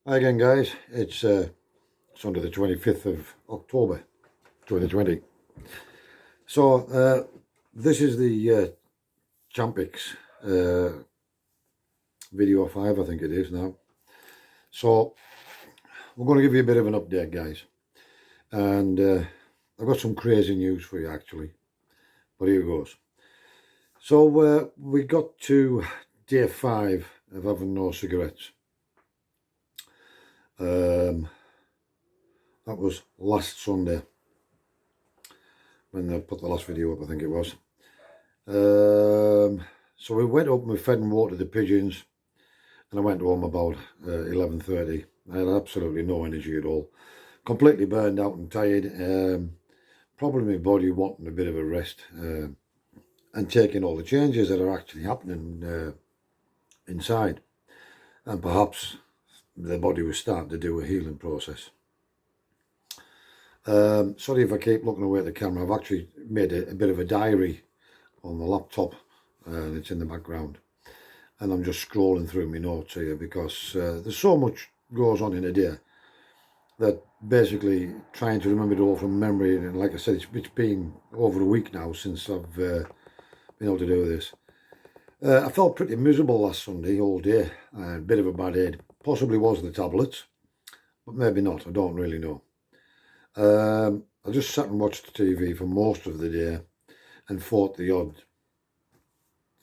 Hi again, guys. It's Sunday the 25th of October 2020. So, this is the Champix video 5, I think it is now. So, we're going to give you a bit of an update, guys. And I've got some crazy news for you, actually. But here goes. So, we got to day 5 of having no cigarettes. That was last Sunday when I put the last video up, I think it was. So we went up and we fed and watered the pigeons, and I went home about 11:30. I had absolutely no energy at all, completely burned out and tired. Probably my body wanting a bit of a rest, and taking all the changes that are actually happening inside, and perhaps the body was starting to do a healing process. Sorry if I keep looking away at the camera. I've actually made a bit of a diary on the laptop, and it's in the background, and I'm just scrolling through my notes here because there's so much goes on in a day that basically trying to remember it all from memory. And like I said, it's been over a week now since I've been able to do this. I felt pretty miserable last Sunday all day. A bit of a bad head. Possibly was the tablets, but maybe not. I don't really know. I just sat and watched TV for most of the day and fought the odd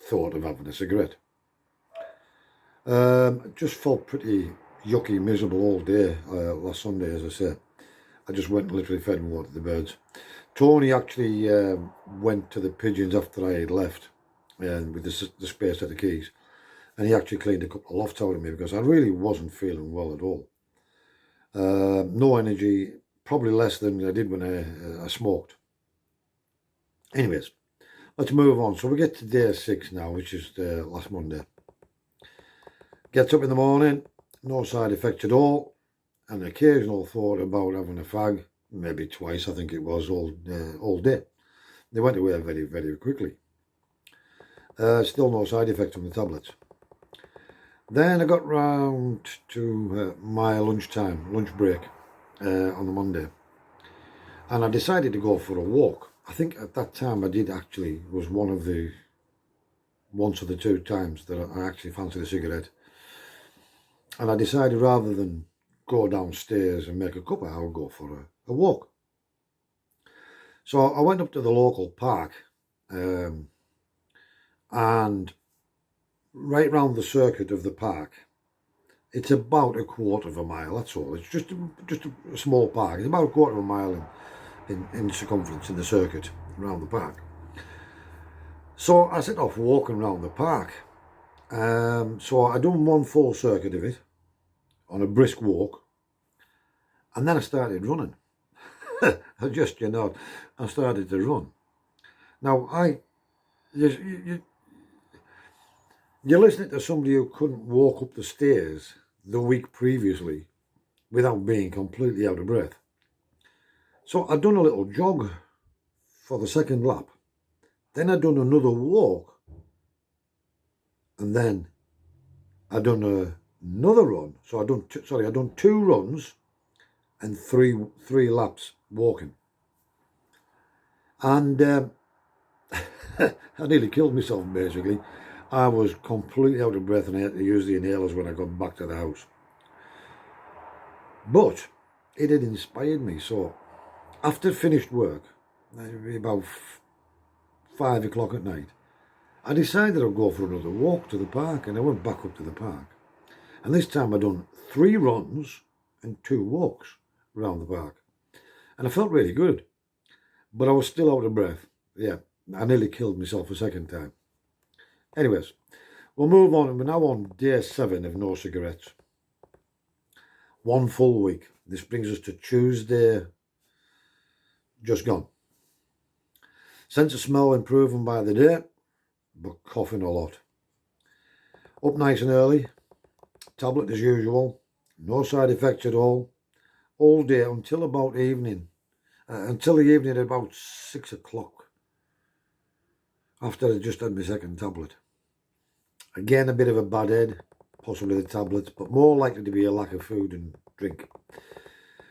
thought of having a cigarette. Just felt pretty yucky, miserable all day last Sunday, as I say. I just went and literally fed and watered the birds. Tony actually went to the pigeons after I had left, and with the spare set of keys, and he actually cleaned a couple of lofts out of me because I really wasn't feeling well at all. No energy, probably less than I did when I smoked. Anyways, let's move on. So we get to day 6 now, which is last Monday. Gets up in the morning, no side effects at all. An occasional thought about having a fag, maybe twice, I think it was, all day. They went away very, very quickly. Still no side effects from the tablets. Then I got round to my lunch break on the Monday. And I decided to go for a walk. I think at that time I did actually, was once or the two times that I actually fancied a cigarette. And I decided rather than go downstairs and make a cuppa, I would go for a walk. So I went up to the local park, and right round the circuit of the park, it's about a quarter of a mile, that's all. It's just a small park. It's about a quarter of a mile in circumference in the circuit around the park. So I set off walking around the park. So I done one full circuit of it on a brisk walk, and then I started running. I started to run. Now you're listening to somebody who couldn't walk up the stairs the week previously without being completely out of breath. So I'd done a little jog for the second lap. Then I'd done another walk. And then I'd done another run. So I'd done 2 runs and three laps walking. And I nearly killed myself, basically. I was completely out of breath and I had to use the inhalers when I got back to the house. But it had inspired me. So after finished work, about 5 o'clock at night, I decided I'd go for another walk to the park, and I went back up to the park. And this time I'd done 3 runs and 2 walks around the park. And I felt really good, but I was still out of breath. Yeah, I nearly killed myself a second time. Anyways, we'll move on. We're now on day 7 of no cigarettes. 1 full week. This brings us to Tuesday, just gone. Sense of smell improving by the day, but coughing a lot. Up nice and early, tablet as usual, no side effects at all day until about evening, until the evening at about 6 o'clock, after I just had my second tablet. Again, a bit of a bad head, possibly the tablets, but more likely to be a lack of food and drink.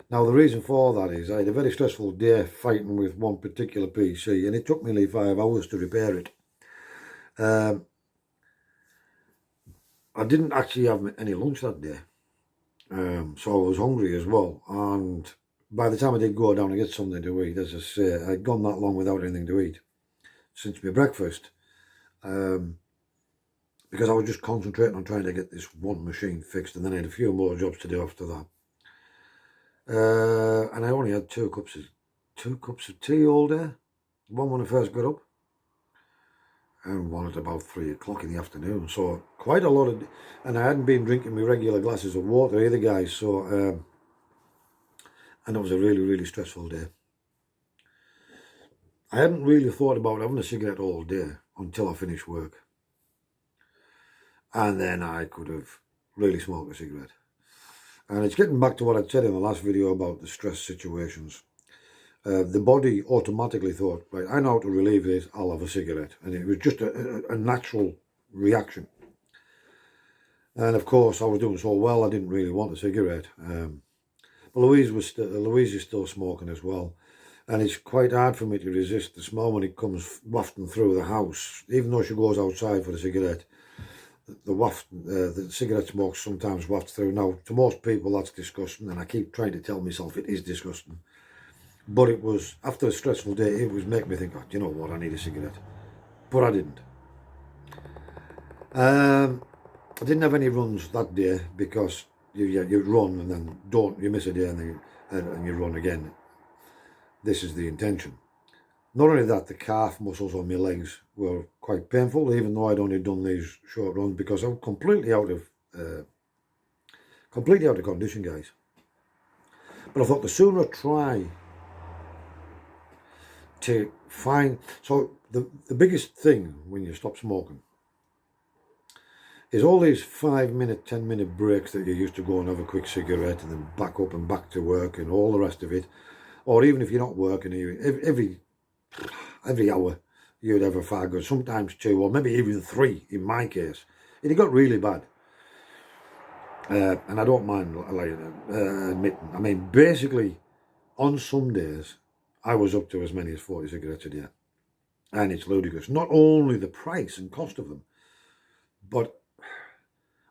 Now, the reason for that is I had a very stressful day fighting with one particular PC, and it took me nearly 5 hours to repair it. I didn't actually have any lunch that day, so I was hungry as well. And by the time I did go down and get something to eat, as I say, I'd gone that long without anything to eat since my breakfast, because I was just concentrating on trying to get this one machine fixed, and then I had a few more jobs to do after that. And I only had two cups of tea all day. One when I first got up, and one at about 3 o'clock in the afternoon. So quite a lot of, and I hadn't been drinking my regular glasses of water either, guys. So, and it was a really, really stressful day. I hadn't really thought about having a cigarette all day until I finished work. And then I could have really smoked a cigarette. And it's getting back to what I said in the last video about the stress situations. The body automatically thought, right, I know how to relieve this, I'll have a cigarette. And it was just a natural reaction. And of course, I was doing so well, I didn't really want a cigarette. But Louise is still smoking as well. And it's quite hard for me to resist the smell when it comes wafting through the house. Even though she goes outside for the cigarette, the cigarette smoke sometimes wafts through. Now, to most people, that's disgusting. And I keep trying to tell myself it is disgusting. But it was, after a stressful day, it was making me think, oh, do you know what, I need a cigarette. But I didn't. I didn't have any runs that day because you run and then you miss a day and you run again. This is the intention. Not only that, the calf muscles on my legs were quite painful, even though I'd only done these short runs, because I'm completely out of condition, guys. But I thought the sooner I try to find, so the biggest thing when you stop smoking is all these 5-minute, 10-minute breaks that you used to go and have a quick cigarette and then back up and back to work and all the rest of it. Or even if you're not working, every hour you'd have a fag, or sometimes 2, or maybe even 3 in my case. It got really bad. And I don't mind admitting, I mean, basically, on some days, I was up to as many as 40 cigarettes a day. And it's ludicrous. Not only the price and cost of them, but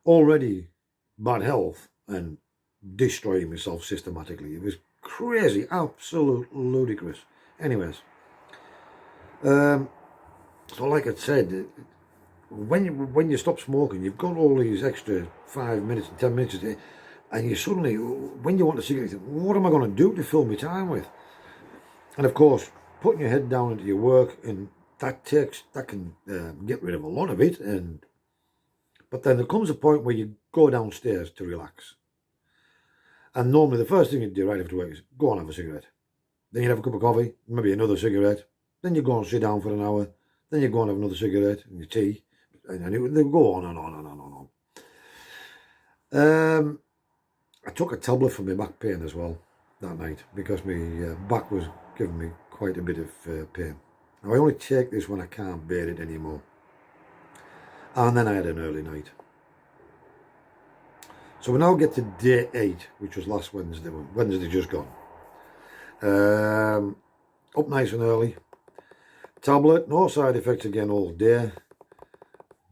already bad health and destroying myself systematically. It was crazy, absolute ludicrous. Anyways, so like I said, when you stop smoking, you've got all these extra 5 minutes and 10 minutes a day, and you suddenly, when you want a cigarette, you think, what am I going to do to fill my time with? And of course, putting your head down into your work, and that can get rid of a lot of it. But then there comes a point where you go downstairs to relax. And normally the first thing you do right after work is go and have a cigarette. Then you have a cup of coffee, maybe another cigarette. Then you go and sit down for an hour. Then you go and have another cigarette and your tea. And they go on and on and on and on. I took a tablet for my back pain as well that night, because my back was giving me quite a bit of pain. Now, I only take this when I can't bear it anymore. And then I had an early night. So we now get to day 8, which was last Wednesday just gone. Up nice and early. Tablet, no side effects again all day.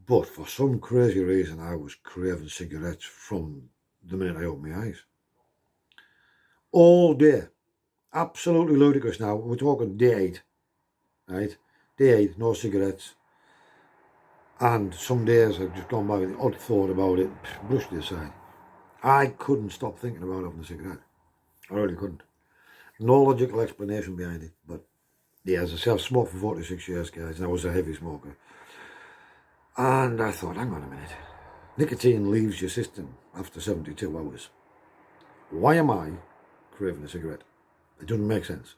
But for some crazy reason, I was craving cigarettes from the minute I opened my eyes. All day. Absolutely ludicrous now. We're talking day 8. Right? Day 8, no cigarettes. And some days I've just gone by with the odd thought about it, brushed it aside. I couldn't stop thinking about having a cigarette. I really couldn't. No logical explanation behind it, but yeah, as I say, I've smoked for 46 years, guys, and I was a heavy smoker. And I thought, hang on a minute. Nicotine leaves your system after 72 hours. Why am I craving a cigarette? It doesn't make sense.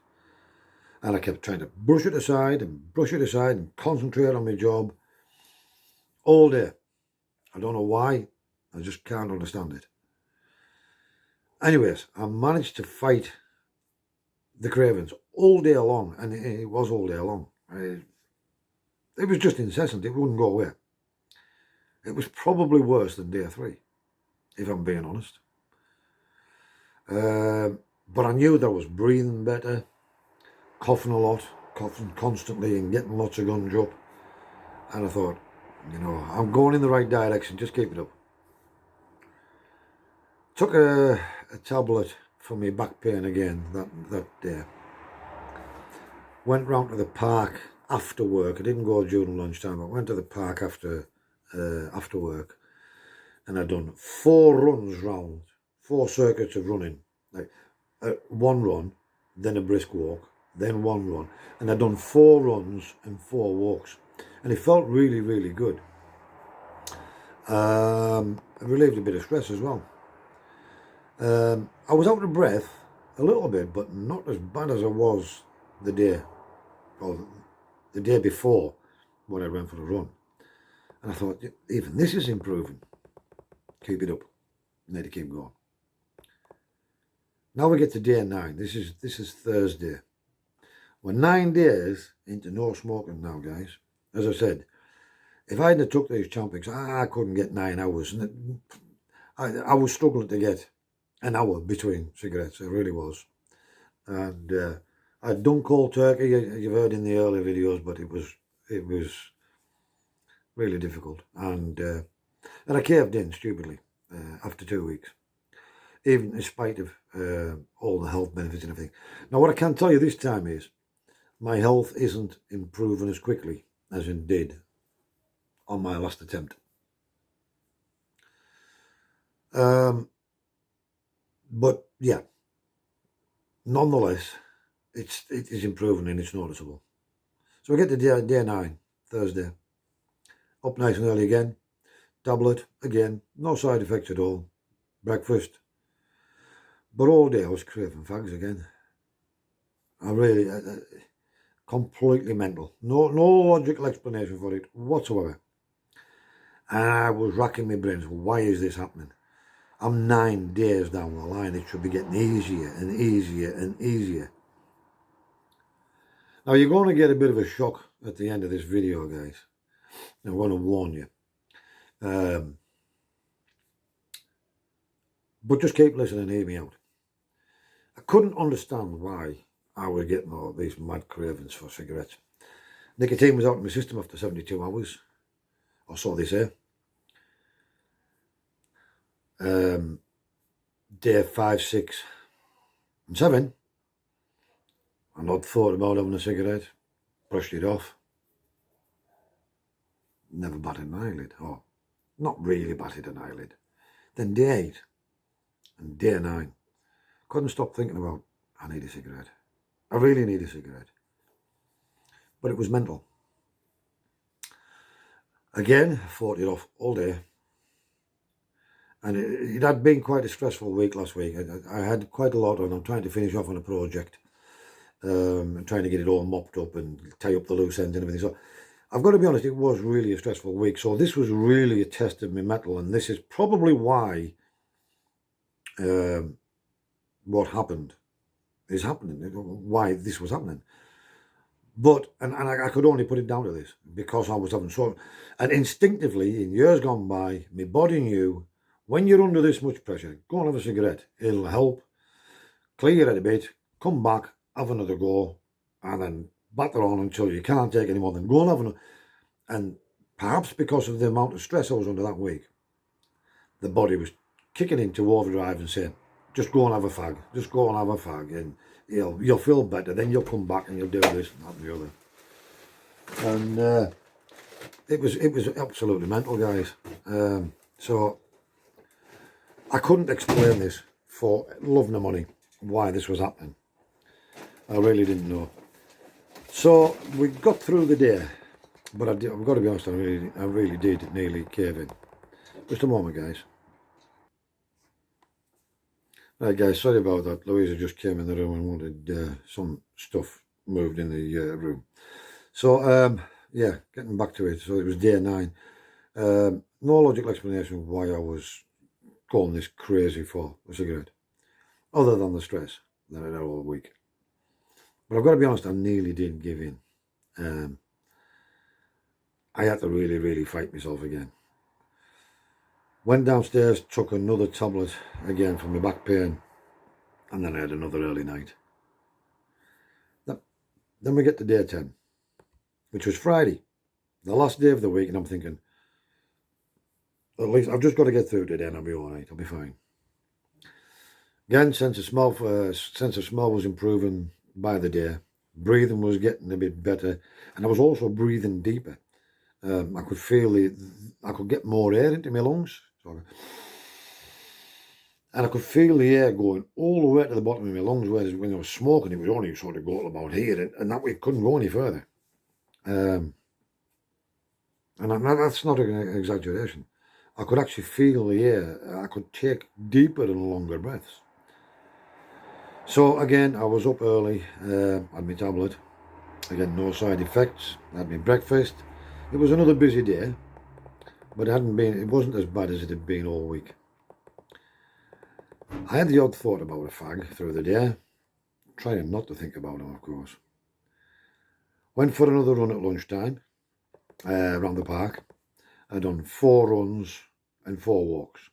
And I kept trying to brush it aside and concentrate on my job all day. I don't know why. I just can't understand it. Anyways, I managed to fight the cravings all day long, and it was all day long. It was just incessant. It wouldn't go away. It was probably worse than day 3, if I'm being honest. But I knew that I was breathing better, coughing a lot, coughing constantly and getting lots of guns up. And I thought, I'm going in the right direction, just keep it up. Took a tablet for my back pain again that day. Went round to the park after work. I didn't go during lunchtime, but went to the park after work. And I'd done 4 runs round, 4 circuits of running. Like one run, then a brisk walk, then one run. And I'd done 4 runs and 4 walks. And it felt really, really good. It relieved a bit of stress as well. I was out of breath a little bit, but not as bad as I was the day before when I went for a run. And I thought, even this is improving. Keep it up. Need to keep going. Now we get to day 9. This is Thursday. We're 9 days into no smoking now, guys. As I said, if I hadn't took these Champix, I couldn't get 9 hours. And I was struggling to get an hour between cigarettes. It really was. And I'd done cold turkey, you've heard in the early videos, but it was really difficult. And I caved in stupidly after 2 weeks, even in spite of all the health benefits and everything. Now, what I can tell you this time is my health isn't improving as quickly as it did on my last attempt. But yeah, nonetheless, it is improving and it's noticeable. So we get to day 9, Thursday. Up nice and early again. Tablet again. No side effects at all. Breakfast. But all day I was craving fags again. I really, completely mental. No logical explanation for it whatsoever. And I was racking my brains. Why is this happening? I'm 9 days down the line. It should be getting easier and easier and easier. Now you're going to get a bit of a shock at the end of this video, guys. I'm going to warn you. But just keep listening and hear me out. I couldn't understand why I was getting all these mad cravings for cigarettes. Nicotine was out of my system after 72 hours, or so they say. Day 5, 6, and 7, I not thought about having a cigarette, brushed it off. Never batted an eyelid, or not really batted an eyelid. Then day 8 and day 9, couldn't stop thinking about, I need a cigarette. I really need a cigarette. But it was mental. Again, I fought it off all day. And it had been quite a stressful week last week. I had quite a lot on. I'm trying to finish off on a project. I'm trying to get it all mopped up and tie up the loose ends and everything. So I've got to be honest, it was really a stressful week. So this was really a test of my mettle. And this is probably why what happened is happening. Why this was happening. But, and I could only put it down to this, because I was having so, and instinctively, in years gone by, my body knew, when you're under this much pressure, go and have a cigarette. It'll help, clear your head a bit, come back, have another go, and then batter on until you can't take any more. Then go and have another. And perhaps because of the amount of stress I was under that week, the body was kicking into overdrive and saying, just go and have a fag, just go and have a fag, and you'll feel better, then you'll come back and you'll do this and that and the other. And it was absolutely mental, guys. So I couldn't explain this for love nor money, why this was happening. I really didn't know. So we got through the day, but I've got to be honest, I really did nearly cave in. Just a moment, guys. Right, guys, sorry about that. Louisa just came in the room and wanted some stuff moved in the room. So, yeah, getting back to it. So it was day 9. No logical explanation of why I was going this crazy for a cigarette, other than the stress that I had all week. But I've got to be honest, I nearly did give in. I had to really, really fight myself again. Went downstairs, took another tablet again for my back pain, and then I had another early night. Then we get to day 10, which was Friday, the last day of the week, and I'm thinking, at least I've just got to get through today and I'll be all right, I'll be fine. Again, sense of smell was improving by the day. Breathing was getting a bit better, and I was also breathing deeper. I could feel I could get more air into my lungs. And I could feel the air going all the way to the bottom of my lungs, whereas when I was smoking, it was only sort of going about here, and that way it couldn't go any further. And that's not an exaggeration. I could actually feel the air. I could take deeper and longer breaths. So again, I was up early, had my tablet. Again, no side effects. Had my breakfast. It was another busy day, but it wasn't as bad as it had been all week. I had the odd thought about a fag through the day, trying not to think about them, of course. Went for another run at lunchtime, around the park. I'd done 4 runs and 4 walks.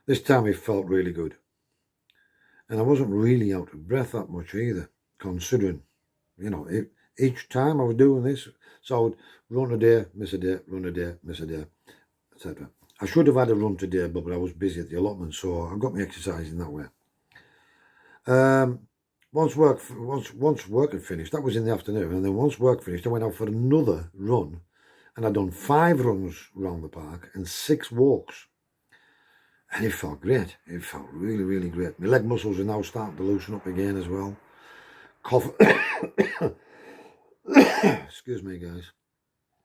This time it felt really good. And I wasn't really out of breath that much either, considering, each time I was doing this, so I would run a day, miss a day, run a day, miss a day, etc. I should have had a run today, but I was busy at the allotment, so I got my exercise in that way. Once work had finished, that was in the afternoon, and then once work finished, I went out for another run, and I'd done 5 runs around the park and 6 walks. And it felt great. It felt really, really great. My leg muscles are now starting to loosen up again as well. Excuse me, guys.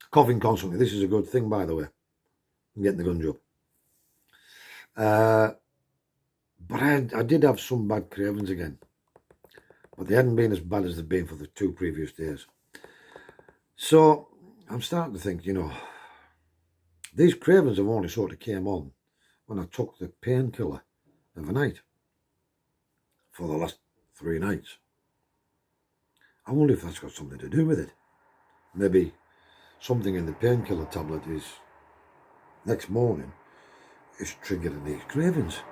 Coughing constantly. This is a good thing, by the way. I'm getting the gun job. But I did have some bad cravings again. But they hadn't been as bad as they've been for the 2 previous days. So I'm starting to think, these cravings have only sort of came on when I took the painkiller of a night for the last 3 nights. I wonder if that's got something to do with it. Maybe something in the painkiller tablet is, next morning, is triggering these cravings.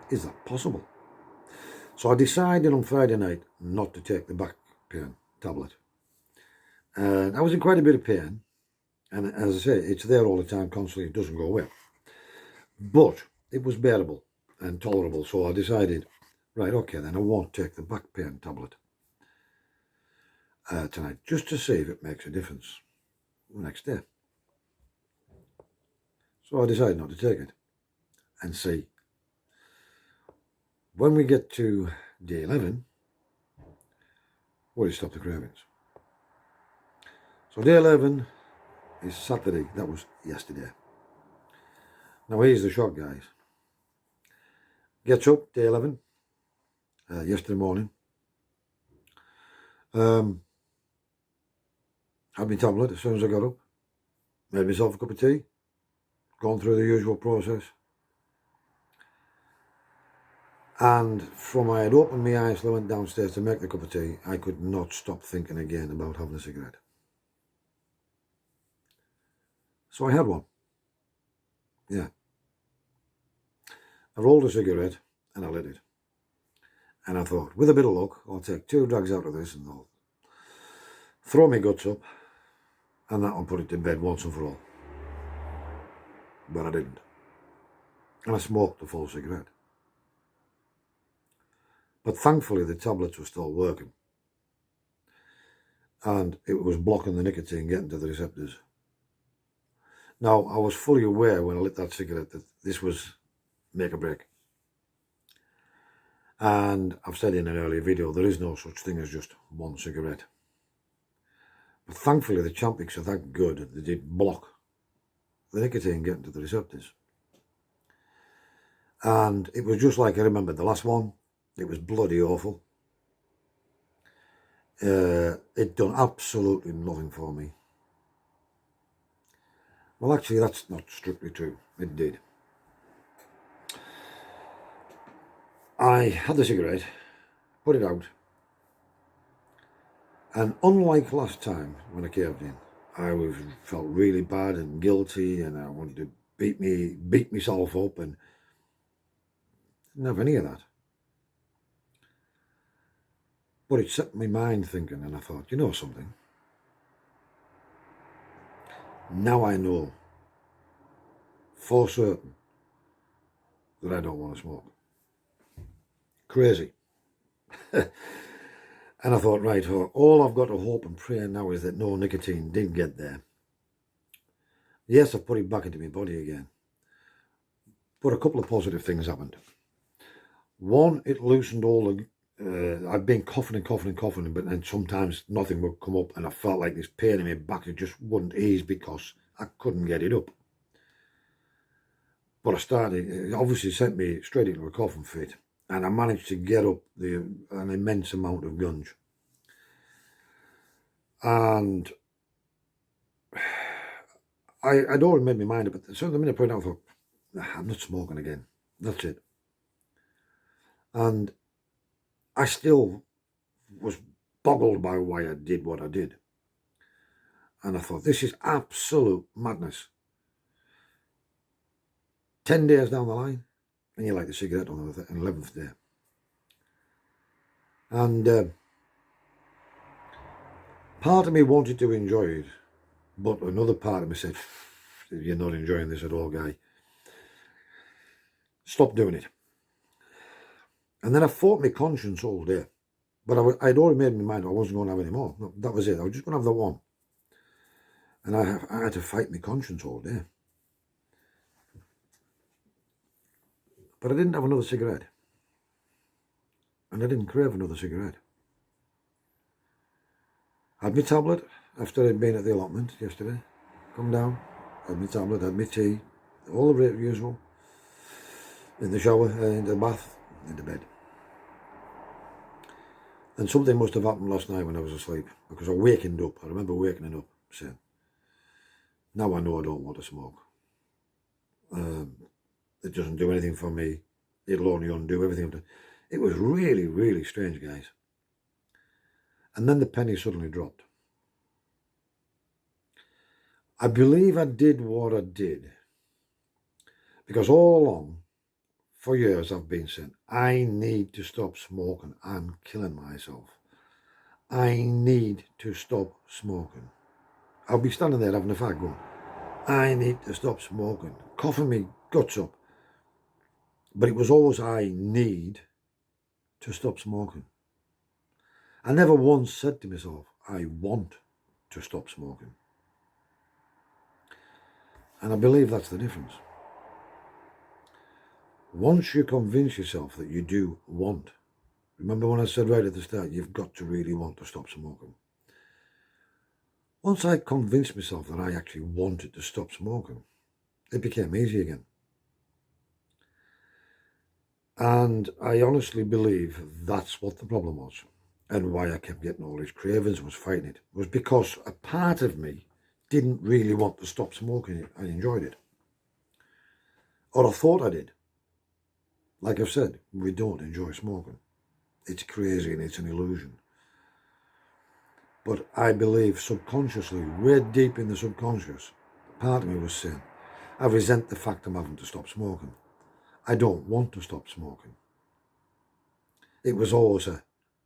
Is that possible? So I decided on Friday night not to take the back pain tablet. And I was in quite a bit of pain. And as I say, it's there all the time, constantly. It doesn't go away. But it was bearable and tolerable. So I decided, right, okay, then I won't take the back pain tablet tonight, just to see if it makes a difference the next day. So I decided not to take it and see. When we get to day 11, will it stop the cravings? So day 11 is Saturday. That was yesterday. Now here's the shock, guys. Gets up, day 11, yesterday morning. Had my tablet as soon as I got up. Made myself a cup of tea. Gone through the usual process. And from I had opened my eyes and I went downstairs to make the cup of tea, I could not stop thinking again about having a cigarette. So I had one. Yeah. I rolled a cigarette and I lit it. And I thought, with a bit of luck, I'll take 2 drags out of this and I'll throw my guts up and that'll put it to bed once and for all. But I didn't. And I smoked the full cigarette. But thankfully the tablets were still working. And it was blocking the nicotine getting to the receptors. Now, I was fully aware when I lit that cigarette that this was make or break. And I've said in an earlier video, there is no such thing as just one cigarette. But thankfully the Champix are that good that they did block the nicotine getting to the receptors. And it was just like I remembered the last one. It was bloody awful. It done absolutely nothing for me. Well, actually, that's not strictly true. It did. I had the cigarette, put it out, and unlike last time when I caved in, I felt really bad and guilty and I wanted to beat myself up, and didn't have any of that. But it set my mind thinking, and I thought, you know something? Now I know for certain that I don't want to smoke. Crazy. And I thought, right, all I've got to hope and pray now is that no nicotine did get there. Yes, I've put it back into my body again. But a couple of positive things happened. One, it loosened all the... I've been coughing, but then sometimes nothing would come up, and I felt like this pain in my back, it just wouldn't ease because I couldn't get it up. But it obviously sent me straight into a coughing fit, and I managed to get up an immense amount of gunge. And I'd already made my mind up, but so the minute I put it out, I thought, I'm not smoking again. That's it. And I still was boggled by why I did what I did. And I thought, this is absolute madness. 10 days down the line, and you light the cigarette on the 11th day. And part of me wanted to enjoy it, but another part of me said, you're not enjoying this at all, guy. Stop doing it. And then I fought my conscience all day. But I'd already made my mind I wasn't going to have any more. No, that was it. I was just going to have the one. And I had to fight my conscience all day. But I didn't have another cigarette. And I didn't crave another cigarette. I had my tablet after I'd been at the allotment yesterday. Come down, had my tablet, had my tea, all the usual. In the shower, in the bath, into bed. And something must have happened last night when I was asleep, because I wakened up. I remember waking up saying, now I know I don't want to smoke. It doesn't do anything for me. It'll only undo everything. It was really, really strange, guys. And then the penny suddenly dropped. I believe I did what I did, because all along, for years I've been saying, I need to stop smoking. I'm killing myself. I need to stop smoking. I'll be standing there having a fag going, I need to stop smoking, coughing me guts up. But it was always, I need to stop smoking. I never once said to myself, I want to stop smoking. And I believe that's the difference. Once you convince yourself that you do want, remember when I said right at the start, you've got to really want to stop smoking. Once I convinced myself that I actually wanted to stop smoking, it became easy again. And I honestly believe that's what the problem was, and why I kept getting all these cravings and was fighting it, was because a part of me didn't really want to stop smoking it. I enjoyed it. Or I thought I did. Like I've said, we don't enjoy smoking. It's crazy and it's an illusion. But I believe subconsciously, way deep in the subconscious, part of me was saying, I resent the fact I'm having to stop smoking. I don't want to stop smoking. It was always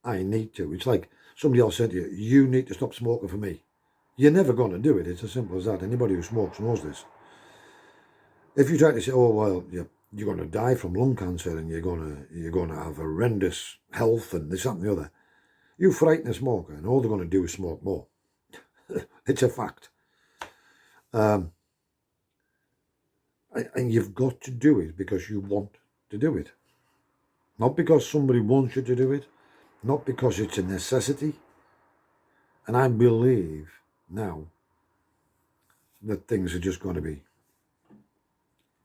I need to. It's like somebody else said to you, you need to stop smoking for me. You're never going to do it. It's as simple as that. Anybody who smokes knows this. If you try to say, oh, well, you're going to die from lung cancer and you're going to have horrendous health and this, that and the other, you frighten a smoker and all they're going to do is smoke more. It's a fact. And you've got to do it because you want to do it. Not because somebody wants you to do it. Not because it's a necessity. And I believe now that things are just going to be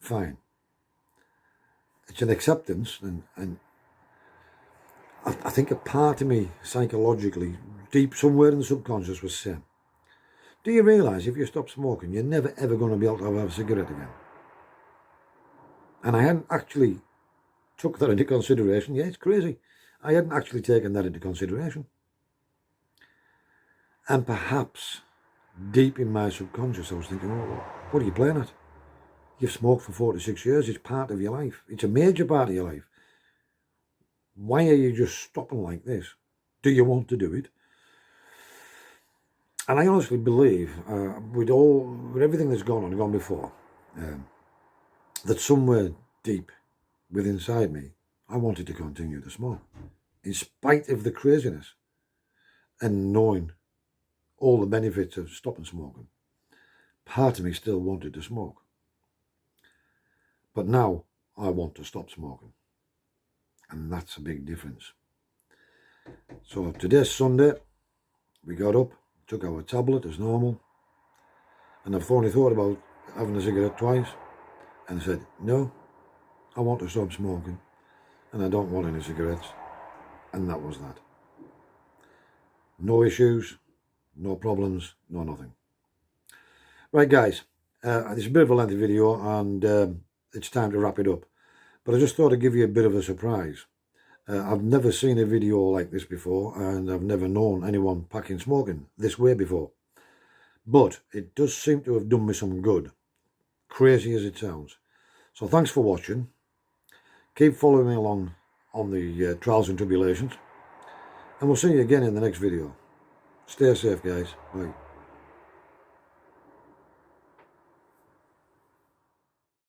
fine. It's an acceptance, and I think a part of me psychologically, deep somewhere in the subconscious, was saying, do you realise if you stop smoking, you're never ever going to be able to have a cigarette again? And I hadn't actually took that into consideration. Yeah, it's crazy. I hadn't actually taken that into consideration. And perhaps deep in my subconscious I was thinking, oh, what are you playing at? You've smoked for 46 years. It's part of your life. It's a major part of your life. Why are you just stopping like this? Do you want to do it? And I honestly believe, with everything that's gone on and gone before, that somewhere deep within inside me, I wanted to continue to smoke, in spite of the craziness and knowing all the benefits of stopping smoking. Part of me still wanted to smoke. But now I want to stop smoking. And that's a big difference. So today's Sunday, we got up, took our tablet as normal, and I've only thought about having a cigarette twice, and I said, no, I want to stop smoking, and I don't want any cigarettes, and that was that. No issues, no problems, no nothing. Right guys, it's a bit of a lengthy video, and it's time to wrap it up, but I just thought I'd give you a bit of a surprise. I've never seen a video like this before, and I've never known anyone packing smoking this way before. But it does seem to have done me some good, crazy as it sounds. So thanks for watching. Keep following me along on the trials and tribulations, and we'll see you again in the next video. Stay safe guys, bye.